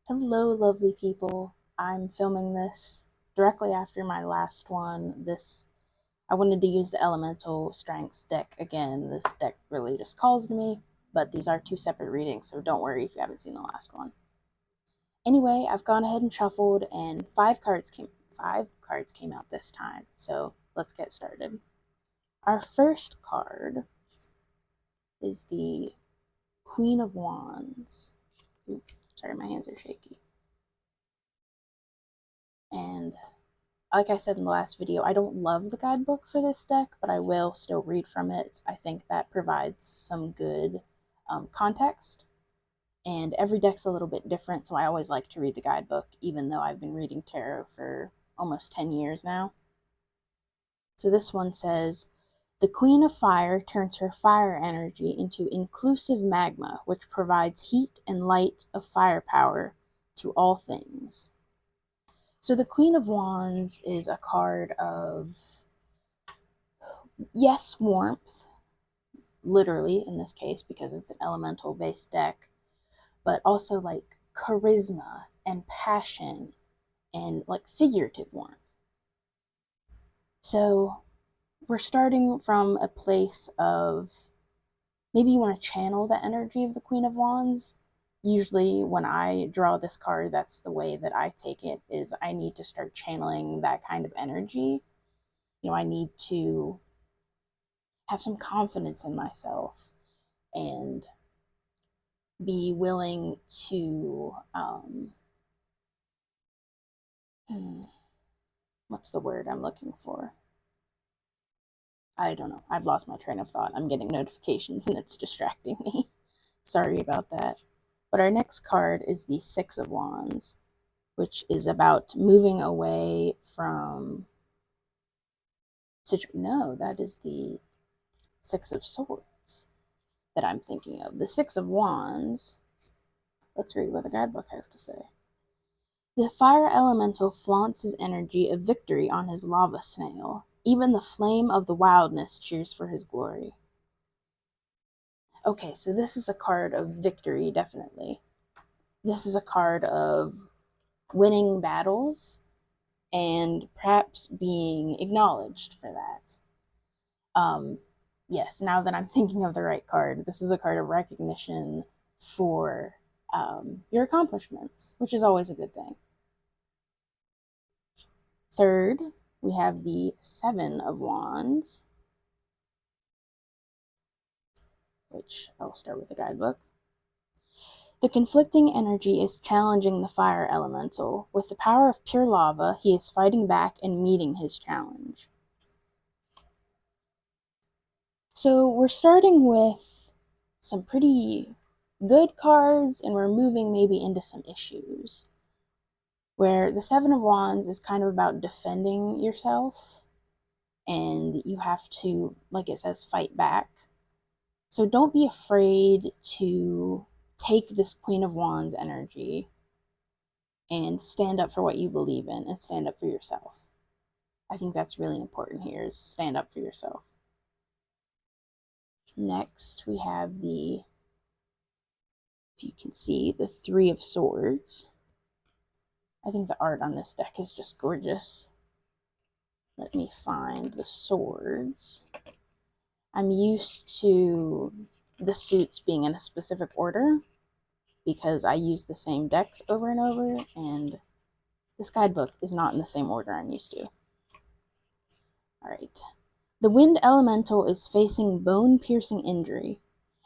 Hello, lovely people. I'm filming this directly after my last one. I wanted to use the Elemental Strengths deck again. This deck really just calls to me, but these are two separate readings, so don't worry if you haven't seen the last one. Anyway, I've gone ahead and shuffled, and five cards came out this time. So let's get started. Our first card is the Queen of Wands. Ooh, sorry, my hands are shaky. And like I said in the last video, I don't love the guidebook for this deck, but I will still read from it. I think that provides some good context. And every deck's a little bit different, so I always like to read the guidebook, even though I've been reading tarot for almost 10 years now. So this one says, the Queen of Fire turns her fire energy into inclusive magma, which provides heat and light of firepower to all things. So the Queen of Wands is a card of, yes, warmth, literally in this case, because it's an elemental based deck, but also like charisma and passion and like figurative warmth. So we're starting from a place of maybe you want to channel the energy of the Queen of Wands. Usually when I draw this card, that's the way that I take it, is I need to start channeling that kind of energy. I need to have some confidence in myself and be willing to what's the word I'm looking for? I don't know. I've lost my train of thought. I'm getting notifications and it's distracting me. Sorry about that. But our next card is the Six of Wands, which is about moving away from no, that is the Six of Swords that I'm thinking of. The Six of Wands, let's read what the guidebook has to say. The fire elemental flaunts his energy of victory on his lava snail. Even the flame of the wildness cheers for his glory. Okay, so this is a card of victory, definitely. This is a card of winning battles and perhaps being acknowledged for that. Yes, now that I'm thinking of the right card, this is a card of recognition for your accomplishments, which is always a good thing. Third, we have the Seven of Wands, which I'll start with the guidebook. The conflicting energy is challenging the fire elemental. With the power of pure lava, he is fighting back and meeting his challenge. So we're starting with some pretty good cards, and we're moving maybe into some issues. Where the Seven of Wands is kind of about defending yourself, and you have to, like it says, fight back. So don't be afraid to take this Queen of Wands energy and stand up for what you believe in and stand up for yourself. I think that's really important here, is stand up for yourself. Next, we have if you can see, the Three of Swords. I think the art on this deck is just gorgeous. Let me find the swords. I'm used to the suits being in a specific order because I use the same decks over and over, and this guidebook is not in the same order I'm used to. All right. The wind elemental is facing bone-piercing injury,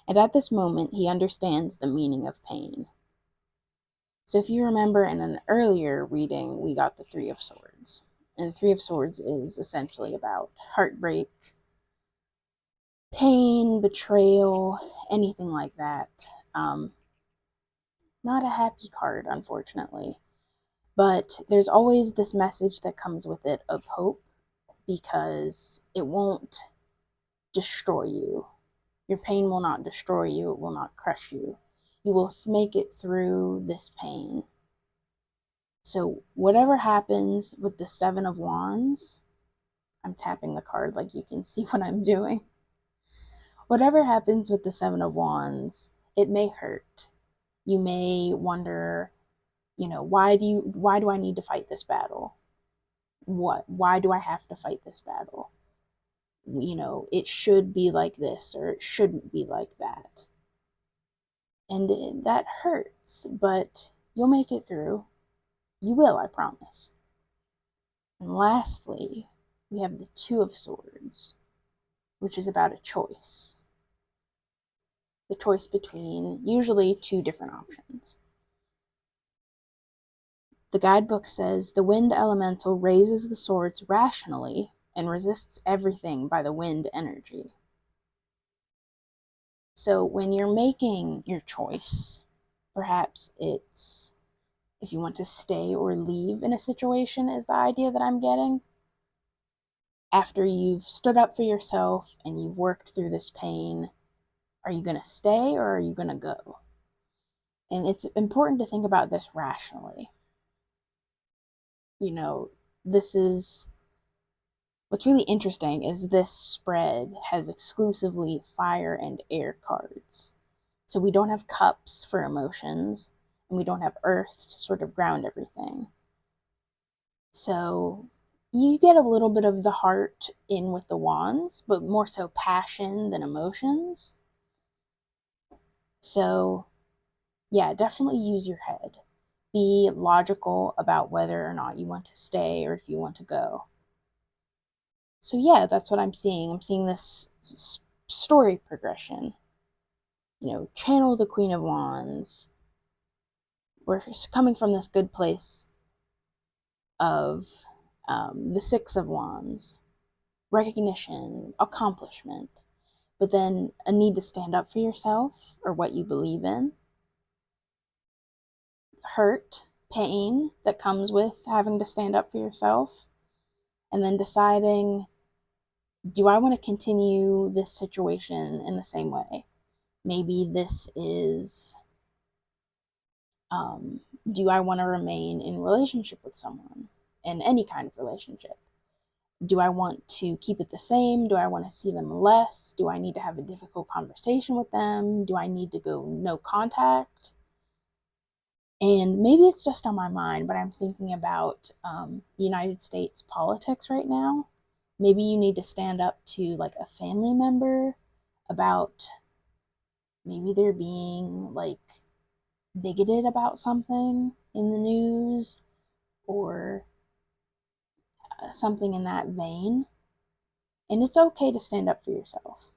and at this moment he understands the meaning of pain. So if you remember in an earlier reading, we got the Three of Swords. And the Three of Swords is essentially about heartbreak, pain, betrayal, anything like that. Not a happy card, unfortunately. But there's always this message that comes with it of hope, because it won't destroy you. Your pain will not destroy you. It will not crush you. You will make it through this pain. So whatever happens with the Seven of Wands, I'm tapping the card like you can see what I'm doing. Whatever happens with the Seven of Wands, it may hurt. You may wonder, why do I need to fight this battle? Why do I have to fight this battle? It should be like this or it shouldn't be like that. And that hurts, but you'll make it through. You will, I promise. And lastly, we have the Two of Swords, which is about a choice. The choice between usually two different options. The guidebook says the wind elemental raises the swords rationally and resists everything by the wind energy. So when you're making your choice, perhaps it's if you want to stay or leave in a situation, is the idea that I'm getting. After you've stood up for yourself and you've worked through this pain, are you going to stay or are you going to go? And it's important to think about this rationally. This is what's really interesting is this spread has exclusively fire and air cards. So we don't have cups for emotions, and we don't have earth to sort of ground everything. So you get a little bit of the heart in with the wands, but more so passion than emotions. So yeah, definitely use your head. Be logical about whether or not you want to stay or if you want to go. So yeah, that's what I'm seeing. I'm seeing this story progression. Channel the Queen of Wands. We're coming from this good place of the Six of Wands, recognition, accomplishment, but then a need to stand up for yourself or what you believe in, hurt, pain that comes with having to stand up for yourself, and then deciding, do I want to continue this situation in the same way? Maybe this is, do I want to remain in relationship with someone, in any kind of relationship? Do I want to keep it the same? Do I want to see them less? Do I need to have a difficult conversation with them? Do I need to go no contact? And maybe it's just on my mind, but I'm thinking about United States politics right now. Maybe you need to stand up to like a family member about maybe they're being like bigoted about something in the news or something in that vein. And it's okay to stand up for yourself.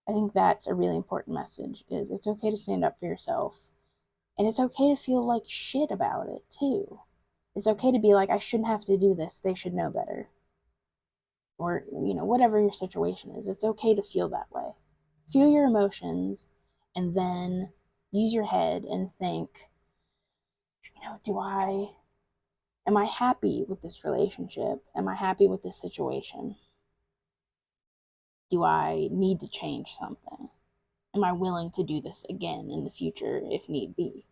I think that's a really important message, is it's okay to stand up for yourself. And it's okay to feel like shit about it too. It's okay to be like, I shouldn't have to do this. They should know better. Or, whatever your situation is, it's okay to feel that way. Feel your emotions and then use your head and think, am I happy with this relationship? Am I happy with this situation? Do I need to change something? Am I willing to do this again in the future if need be?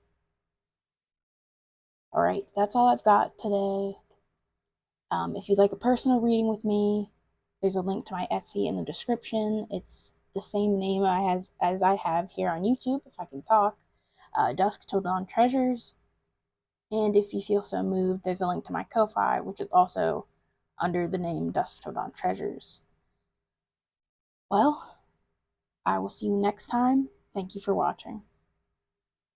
All right, that's all I've got today. If you'd like a personal reading with me, there's a link to my Etsy in the description. It's the same name as I have here on YouTube, if I can talk, Dusk Till Dawn Treasures. And if you feel so moved, there's a link to my Ko-Fi, which is also under the name Dusk Till Dawn Treasures. Well, I will see you next time. Thank you for watching.